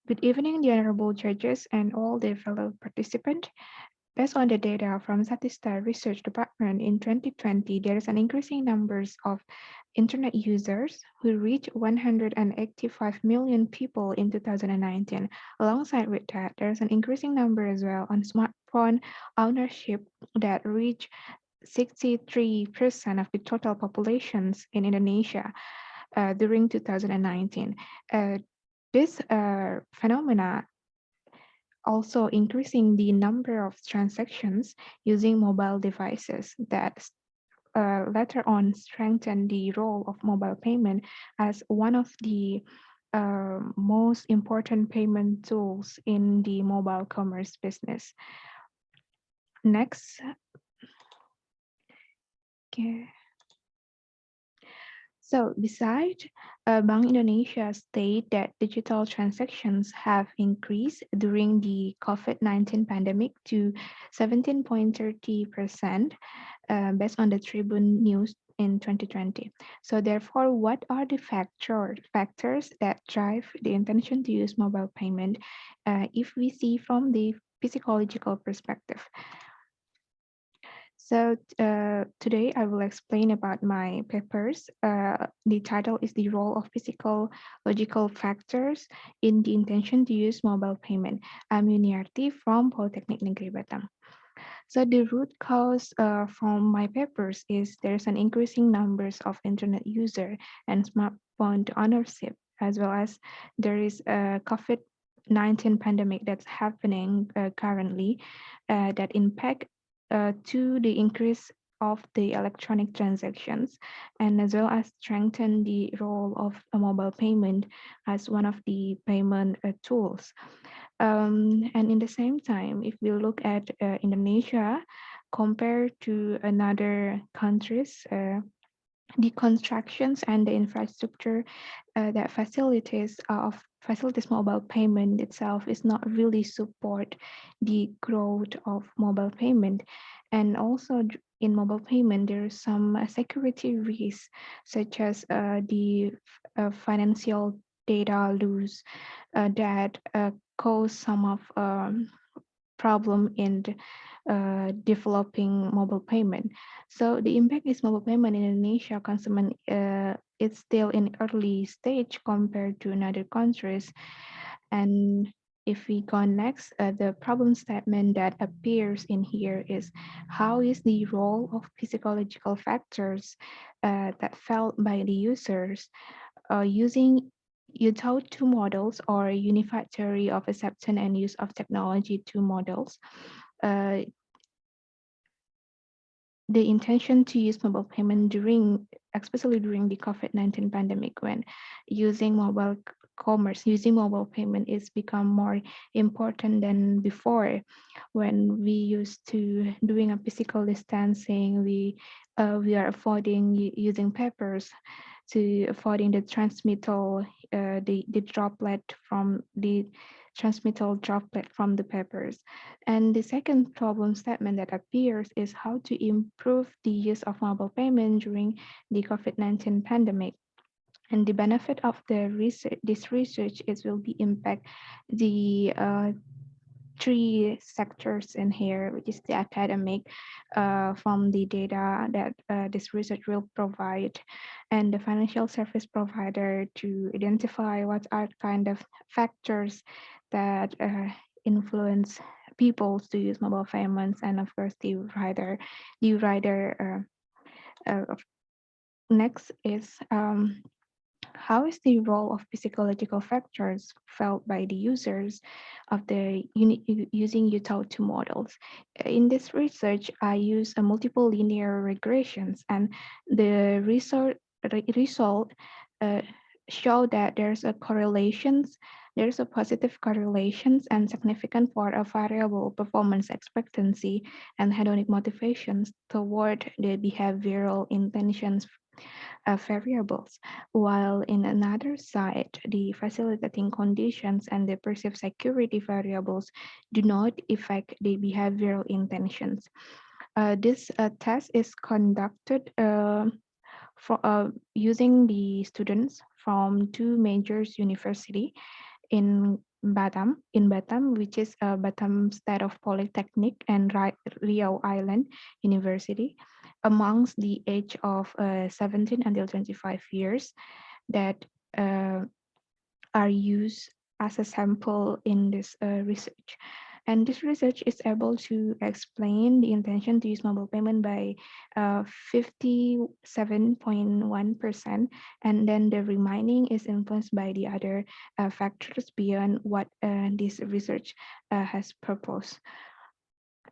Good evening, the honorable judges and all the fellow participants. Based on the data from Statista Research Department in 2020, there is an increasing numbers of internet users who reached 185 million people in 2019. Alongside with that, there is an increasing number as well on smartphone ownership that reached 63% of the total populations in Indonesia during 2019. Uh, this phenomena also increasing the number of transactions using mobile devices that later on strengthen the role of mobile payment as one of the most important payment tools in the mobile commerce business. Next. Okay. So besides, Bank Indonesia state that digital transactions have increased during the COVID-19 pandemic to 17.30%, based on the Tribune News in 2020. So therefore, what are the factors that drive the intention to use mobile payment if we see from the psychological perspective? So today I will explain about my papers. The title is The Role of Physical Factors in the Intention to Use Mobile Payment. I'm Yuniarti from Polytechnic Negeri Batam. So the root cause from my papers is there's an increasing numbers of internet user and smartphone ownership, as well as there is a COVID-19 pandemic that's happening currently that impact to the increase of the electronic transactions and as well as strengthen the role of a mobile payment as one of the payment tools. And in the same time, if we look at Indonesia compared to another countries, the constructions and the infrastructure that facilities mobile payment itself is not really support the growth of mobile payment. And also in mobile payment, there is some security risks such as the financial data loss that cause some of problem in developing mobile payment. So the impact is mobile payment in Indonesia consumer is still in early stage compared to other countries. And if we go next, the problem statement that appears in here is how is the role of physiological factors that felt by the users using utah two models or unified theory of acceptance and use of technology two models. Uh, the intention to use mobile payment especially during the COVID-19 pandemic, when using mobile commerce, using mobile payment is become more important than before. When we used to doing a physical distancing, we are avoiding using papers to avoiding the transmittal, the droplet from the transmittal droplet from the papers. And the second problem statement that appears is how to improve the use of mobile payment during the COVID-19 pandemic. And the benefit of this research is will be impact the three sectors in here, which is the academic from the data that this research will provide, and the financial service provider to identify what are kind of factors that influence people to use mobile payments, and of course the rider next is how is the role of psychological factors felt by the users of the using utah-2 models? In this research, I use a multiple linear regressions, and the result uh, show that there's a positive correlations and significant for a variable performance expectancy and hedonic motivations toward the behavioral intentions variables, while in another side, the facilitating conditions and the perceived security variables do not affect the behavioral intentions. This test is conducted using the students from two major universities in Batam, which is Batam State of Polytechnic and Riau Island University, amongst the age of 17 until 25 years that uh, are used as a sample in this research. And this research is able to explain the intention to use mobile payment by 57.1%, and then the remaining is influenced by the other factors beyond what this research has proposed.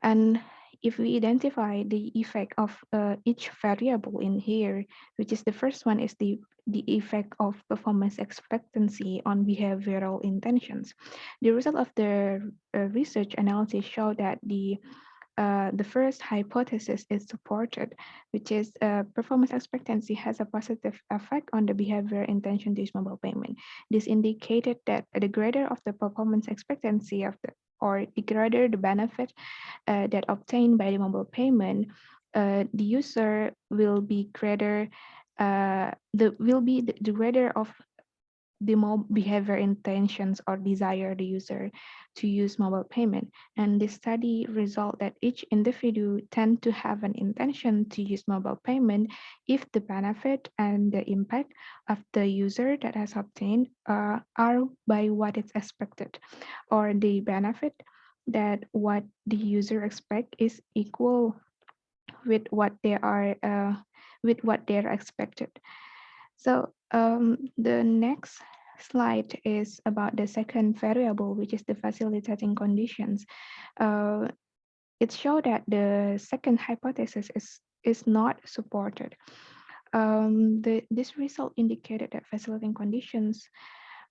And if we identify the effect of each variable in here, which is the first one is the effect of performance expectancy on behavioral intentions. The result of the research analysis show that the first hypothesis is supported, which is performance expectancy has a positive effect on the behavior intention to use mobile payment. This indicated that the greater of the performance expectancy of the or the greater the benefit that obtained by the mobile payment, the user will be greater, the greater of the behavior intentions or desire the user to use mobile payment. And this study result that each individual tend to have an intention to use mobile payment if the benefit and the impact of the user that has obtained are by what is expected, or the benefit that what the user expect is equal with what they are with what they are expected. So the next slide is about the second variable, which is the facilitating conditions. Uh, it showed that the second hypothesis is not supported. This result indicated that facilitating conditions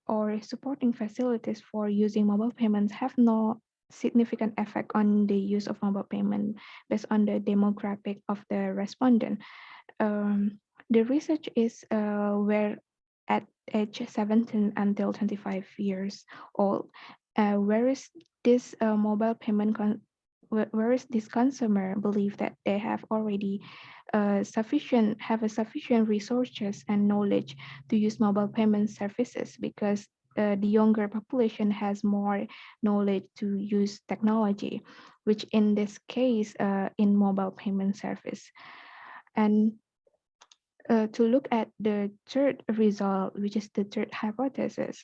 or supporting facilities for using mobile payments have no significant effect on the use of mobile payment based on the demographic of the respondent. um, the research is where at age 17 until 25 years old, whereas this mobile payment whereas this consumer believe that they have already have a sufficient resources and knowledge to use mobile payment services, because the younger population has more knowledge to use technology, which in this case in mobile payment service. And to look at the third result, which is the third hypothesis,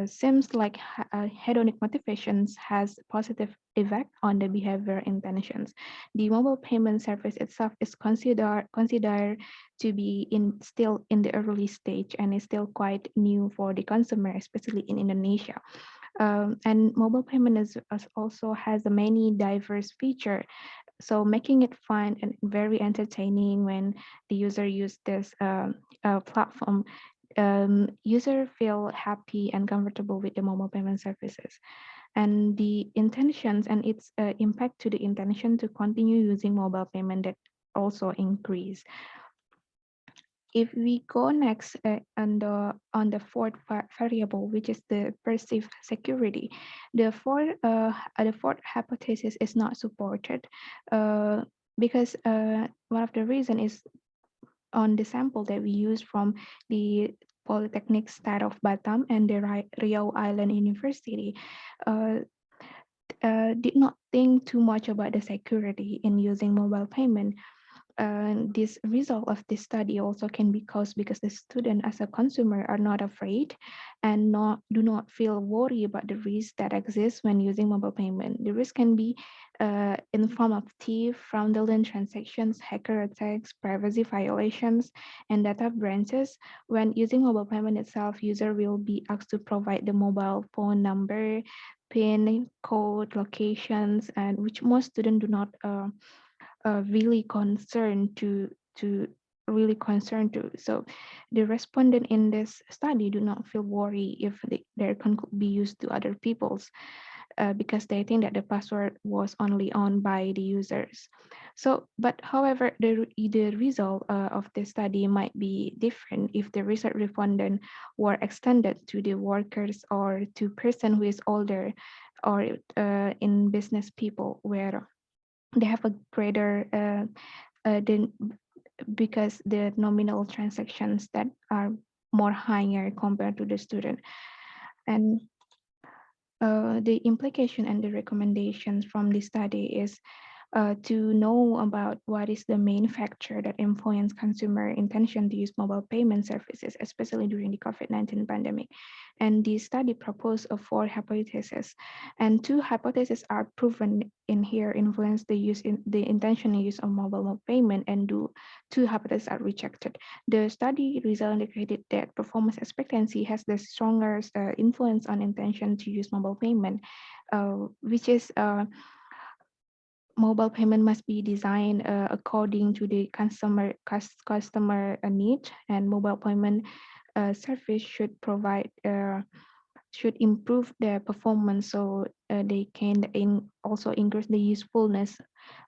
seems like hedonic motivations has positive effect on the behavior intentions. The mobile payment service itself is considered to be still in the early stage and is still quite new for the consumer, especially in Indonesia. And mobile payment also has a many diverse feature, so making it fun and very entertaining when the user use this platform. User feel happy and comfortable with the mobile payment services, and the intentions and its impact to the intention to continue using mobile payment that also increase. If we go next on the fourth variable, which is the perceived security, the fourth hypothesis is not supported uh, because one of the reason is on the sample that we use from the Polytechnic State of Batam and the Riau Island University. Uh, did not think too much about the security in using mobile payment. This result of this study also can be caused because the student as a consumer are not afraid and do not feel worry about the risk that exists when using mobile payment. The risk can be in form of thief, fraudulent transactions, hacker attacks, privacy violations, and data breaches. When using mobile payment itself, user will be asked to provide the mobile phone number, PIN, code, locations, and which most students do not really concerned to really concerned to. So the respondent in this study do not feel worried if their account could be used to other people's because they think that the password was only owned by the users. So, but however, the result of the study might be different if the research respondent were extended to the workers or to person who is older or in business people where they have a greater the, because the nominal transactions that are more higher compared to the student. And The implication and the recommendations from this study is to know about what is the main factor that influence consumer intention to use mobile payment services, especially during the COVID-19 pandemic. And the study proposed a four hypotheses, and two hypotheses are proven in here influence the use in the intentional use of mobile payment, and two hypotheses are rejected. The study result indicated that performance expectancy has the strongest influence on intention to use mobile payment, which is mobile payment must be designed according to the customer need, and mobile payment service should improve their performance, so they can also increase the usefulness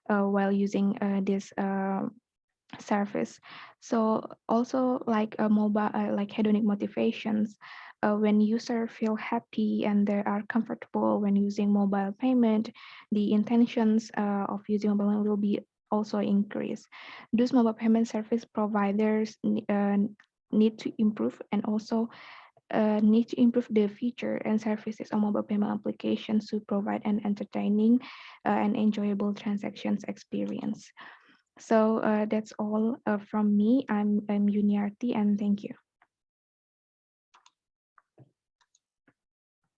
while using this service. So also like a mobile, like hedonic motivations, when user feel happy and they are comfortable when using mobile payment, the intentions of using mobile payment will be also increased. Those mobile payment service providers need to improve, and also need to improve the feature and services of mobile payment applications to provide an entertaining and enjoyable transactions experience. So that's all from me. I'm Yuniarti, and thank you.